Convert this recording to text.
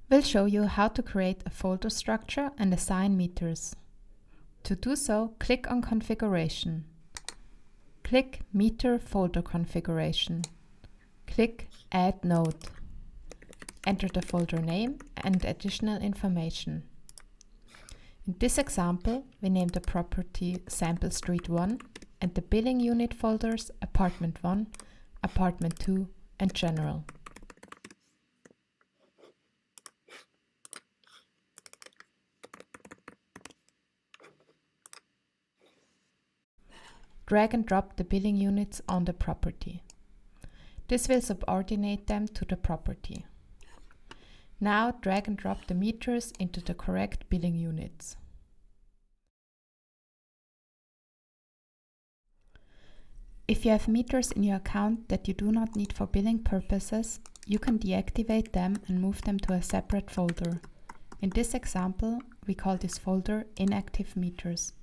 We'll show you how to create a folder structure and assign meters. To do so, click on Configuration. Click Meter Folder Configuration. Click Add Node. Enter the folder name and additional information. In this example, we name the property Sample Street 1 and the billing unit folders Apartment 1, Apartment 2 and General. Drag and drop the billing units on the property. This will subordinate them to the property. Now drag and drop the meters into the correct billing units. If you have meters in your account that you do not need for billing purposes, you can deactivate them and move them to a separate folder. In this example, we call this folder Inactive Meters.